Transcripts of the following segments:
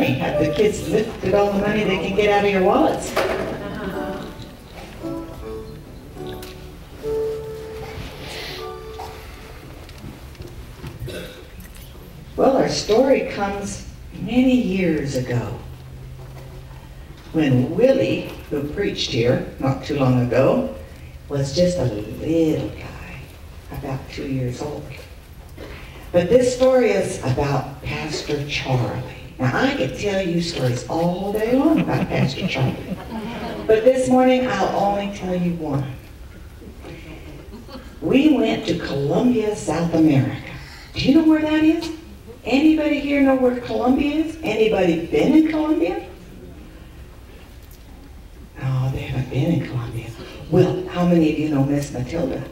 money. Have the kids lifted all the money they can get out of your wallets. Well, our story comes many years ago when Willie, who preached here not too long ago, was just a little guy, about 2 years old. But this story is about Pastor Charlie. Now, I could tell you stories all day long about Pastor Charlie. But this morning, I'll only tell you one. We went to Colombia, South America. Do you know where that is? Anybody here know where Colombia is? Anybody been in Colombia? No, they haven't been in Colombia. Well, how many of you know Miss Matilda?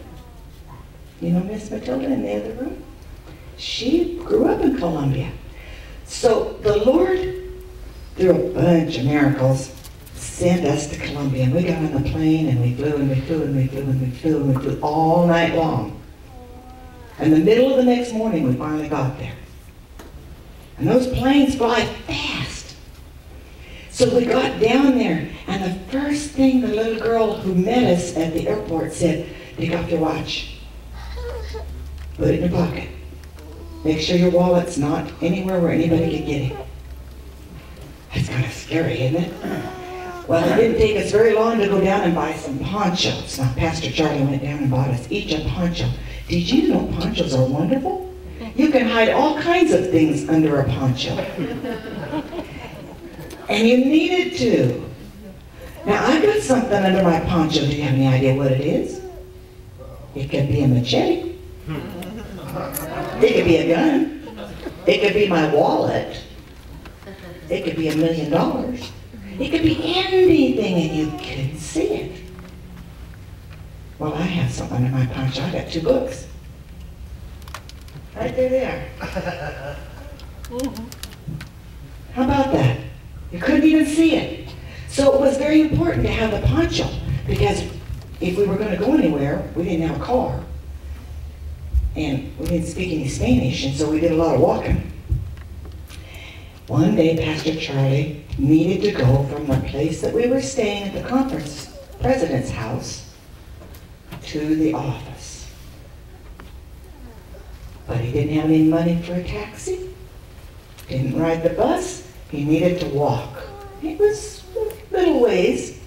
You know Miss Matilda in the other room? She grew up in Colombia. So the Lord, through a bunch of miracles, sent us to Colombia. And we got on the plane and we flew and we flew and we flew and we flew and we flew all night long. In the middle of the next morning, we finally got there. And those planes fly fast. So we got down there, and the first thing the little girl who met us at the airport said, take off your watch. Put it in your pocket. Make sure your wallet's not anywhere where anybody can get it. That's kind of scary, isn't it? Well, it didn't take us very long to go down and buy some ponchos. Now, Pastor Charlie went down and bought us each a poncho. Did you know ponchos are wonderful? You can hide all kinds of things under a poncho. And you needed to. Now, I got something under my poncho. Do you have any idea what it is? It could be a machete. It could be a gun. It could be my wallet. It could be $1 million. It could be anything and you couldn't see it. Well, I have something under my poncho. I got 2 books. Right there, there. How about that? You couldn't even see it. So it was very important to have the poncho because if we were going to go anywhere, we didn't have a car. And we didn't speak any Spanish, and so we did a lot of walking. One day, Pastor Charlie needed to go from the place that we were staying at the conference, president's house, to the office. But he didn't have any money for a taxi, didn't ride the bus, he needed to walk. It was a little ways,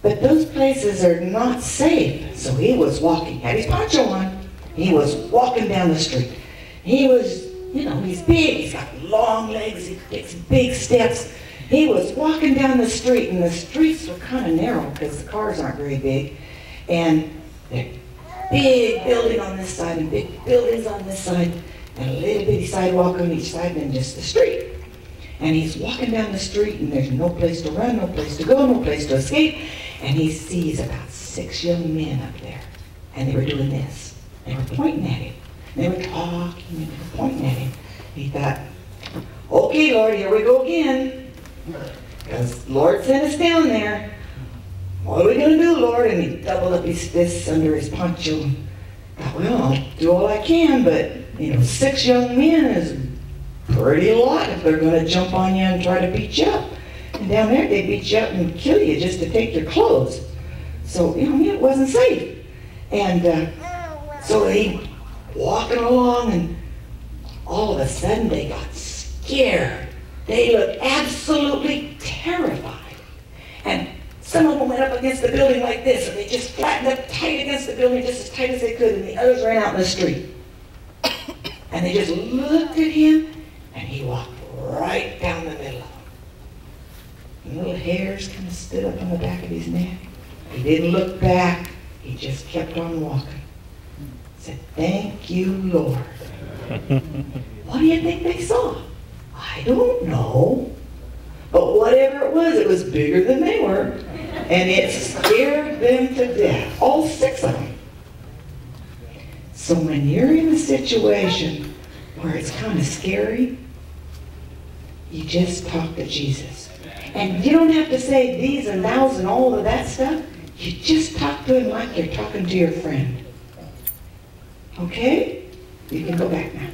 but those places are not safe. So he was walking, had his poncho on, he was walking down the street. He was, you know, he's big, he's got long legs, he takes big steps. He was walking down the street, and the streets were kind of narrow because the cars aren't very big. And there big building on this side and big buildings on this side and a little bitty sidewalk on each side and then just the street. And he's walking down the street and there's no place to run, no place to go, no place to escape. And he sees about 6 young men up there. And they were doing this. They were pointing at him. They were talking and they were pointing at him. He thought, okay, Lord, here we go again. Because Lord sent us down there. What are we going to do, Lord? And he doubled up his fists under his poncho. And thought, well, I'll do all I can, but, you know, 6 young men is pretty a lot if they're going to jump on you and try to beat you up. And down there, they beat you up and kill you just to take your clothes. So, you know, it wasn't safe. And so he walking along, and all of a sudden they got scared. They looked absolutely terrified. And some of them went up against the building like this, and they just flattened up tight against the building, just as tight as they could, and the others ran out in the street. And they just looked at him, and he walked right down the middle of them. And little hairs kind of stood up on the back of his neck. He didn't look back. He just kept on walking. Said, thank you, Lord. What do you think they saw? I don't know. But whatever it was bigger than they were. And it scared them to death. All 6 of them. So when you're in a situation where it's kind of scary, you just talk to Jesus. And you don't have to say these and thous and all of that stuff. You just talk to him like you're talking to your friend. Okay? You can go back now.